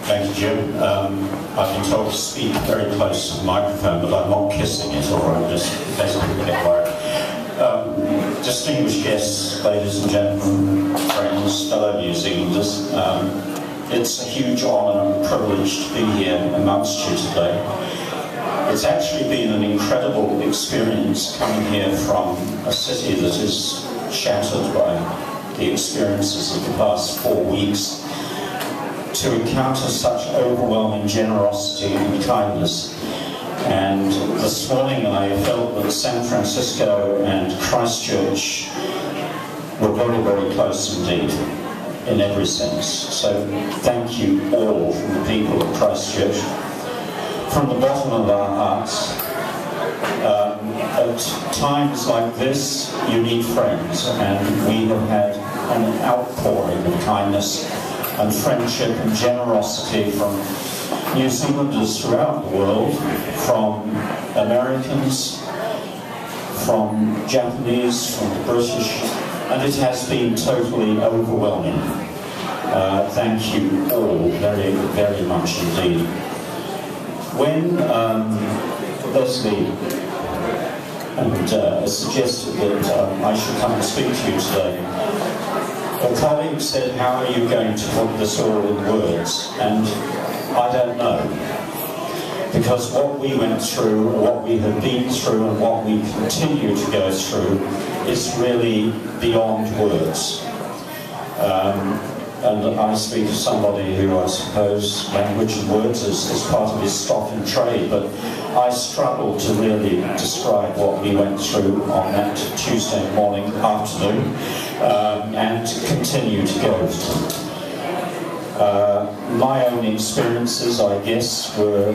Thank you, Jim. I've been told to speak very close to the microphone, but I'm not kissing it, or I'm just basically a bit worried. Distinguished guests, ladies and gentlemen, friends, fellow New Zealanders, it's a huge honour and privilege to be here amongst you today. It's actually been an incredible experience coming here from a city that is shattered by the experiences of the past 4 weeks, to encounter such overwhelming generosity and kindness. And this morning I felt that San Francisco and Christchurch were very, very close indeed, in every sense. So thank you all from the people of Christchurch. From the bottom of our hearts, at times like this, you need friends, and we have had an outpouring of kindness and friendship and generosity from New Zealanders throughout the world, from Americans, from Japanese, from the British, and it has been totally overwhelming. Thank you all very, very much indeed. When Leslie suggested that I should come and speak to you today, a colleague said, how are you going to put this all in words? And I don't know. Because what we went through, what we have been through, and what we continue to go through is really beyond words. And I speak to somebody who I suppose language and words is part of his stock in trade, but I struggle to really describe what we went through on that Tuesday afternoon, and continue to go through. My own experiences, I guess, were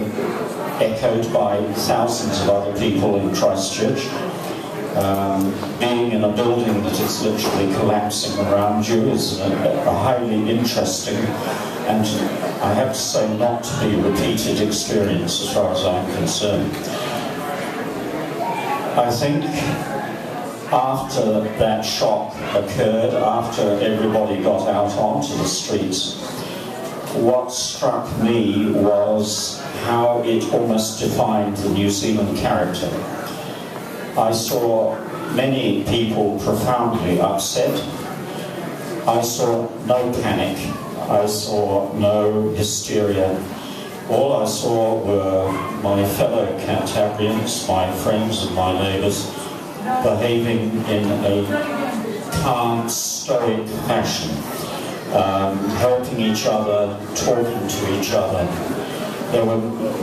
echoed by thousands of other people in Christchurch. Being in a building that is literally collapsing around you is a highly interesting and, I have to say, not to be repeated experience as far as I'm concerned. I think after that shock occurred, after everybody got out onto the streets, what struck me was how it almost defined the New Zealand character. I saw many people profoundly upset. I saw no panic. I saw no hysteria. All I saw were my fellow Cantabrians, my friends and my neighbours, behaving in a calm, stoic fashion, helping each other, talking to each other. There were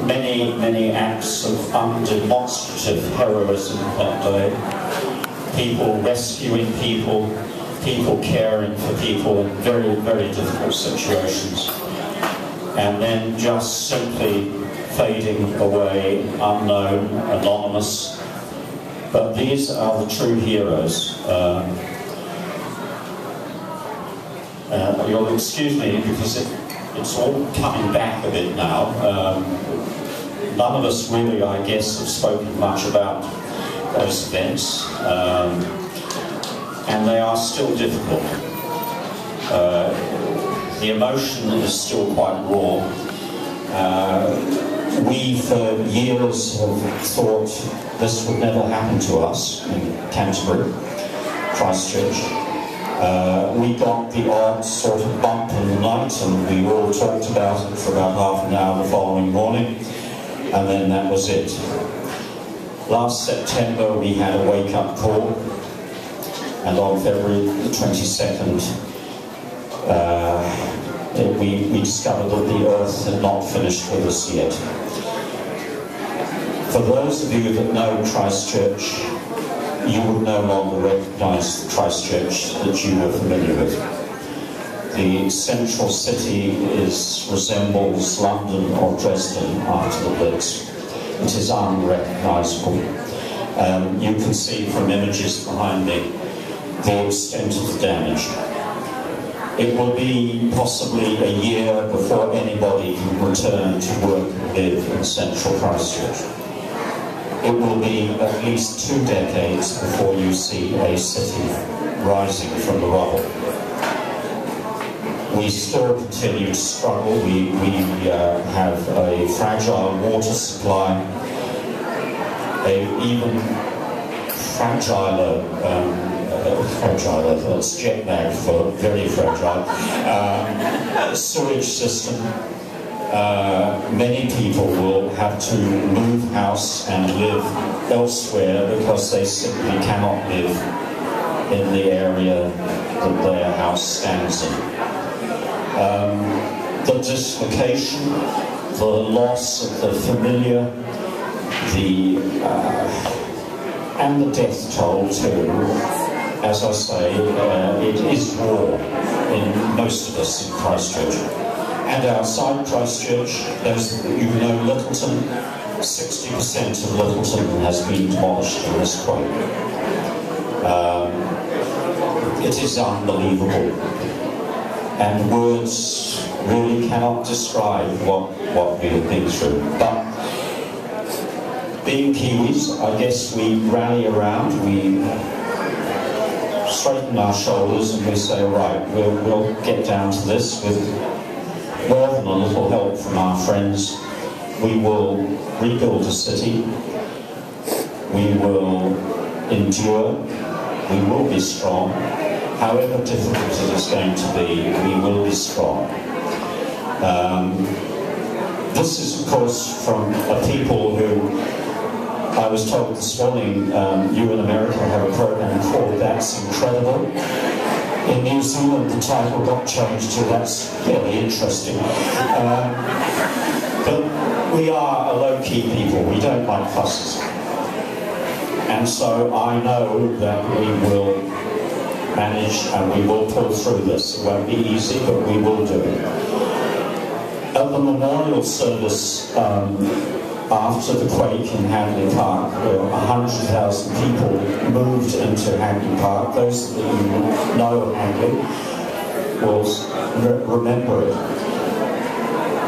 many, many acts of undemonstrative heroism that day. People rescuing people, people caring for people in very, very difficult situations. And then just simply fading away, unknown, anonymous. But these are the true heroes. You'll excuse me because it's all coming back a bit now. None of us really, I guess, have spoken much about those events, and they are still difficult. The emotion is still quite raw. We, for years, have thought this would never happen to us in Canterbury, Christchurch. We got the odd sort of bump in the night, and we all talked about it for about half an hour the following morning, and then that was it. Last September we had a wake-up call, and on February the 22nd we discovered that the Earth had not finished with us yet. For those of you that know Christchurch, you would no longer recognise the Christchurch that you were familiar with. The central city resembles London or Dresden after the Blitz. It is unrecognisable. You can see from images behind me the extent of the damage. It will be possibly a year before anybody can return to work and live in central Christchurch. It will be at least 2 decades before you see a city rising from the rubble. We still continue to struggle. We have a fragile water supply, even fragiler, that's jet lag for very fragile, sewage system. Many people will have to move house and live elsewhere because they simply cannot live in the area that their house stands in. The dislocation, the loss of the familiar, and the death toll too. As I say, it is war in most of us in Christchurch. And outside Christchurch, as you know, Littleton, 60% of Littleton has been demolished in this quake. It is unbelievable. And words really cannot describe what we have been through. But being Kiwis, I guess we rally around, we straighten our shoulders and we say, all right, we'll get down to this with more than a little help from our friends. We will rebuild the city, we will endure, we will be strong. However difficult it is going to be, we will be strong. This is, of course, from a people who, I was told this morning, you in America have a program called That's Incredible. In New Zealand, the title got changed to That's Really Interesting. But we are a low-key people, we don't like fusses. And so I know that we will manage and we will pull through this. It won't be easy, but we will do it. At the memorial service after the quake in Hagley Park, 100,000 people moved into Hagley Park. Those that you know Hagley will remember it.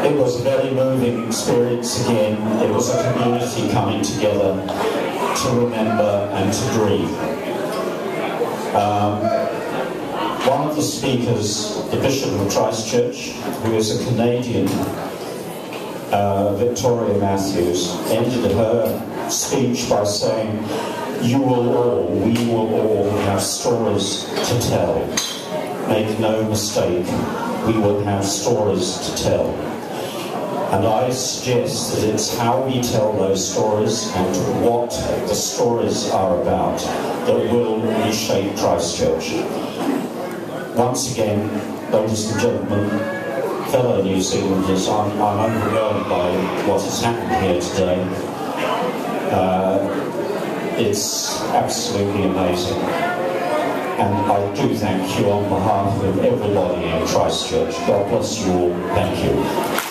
It was a very moving experience again. It was a community coming together to remember and to grieve. One of the speakers, the Bishop of Christchurch, who is a Canadian, Victoria Matthews, ended her speech by saying, we will all have stories to tell. Make no mistake, we will have stories to tell. And I suggest that it's how we tell those stories and what the stories are about that will reshape Christchurch. Once again, ladies and gentlemen, fellow New Zealanders, I'm overwhelmed by what has happened here today. It's absolutely amazing. And I do thank you on behalf of everybody in Christchurch. God bless you all. Thank you.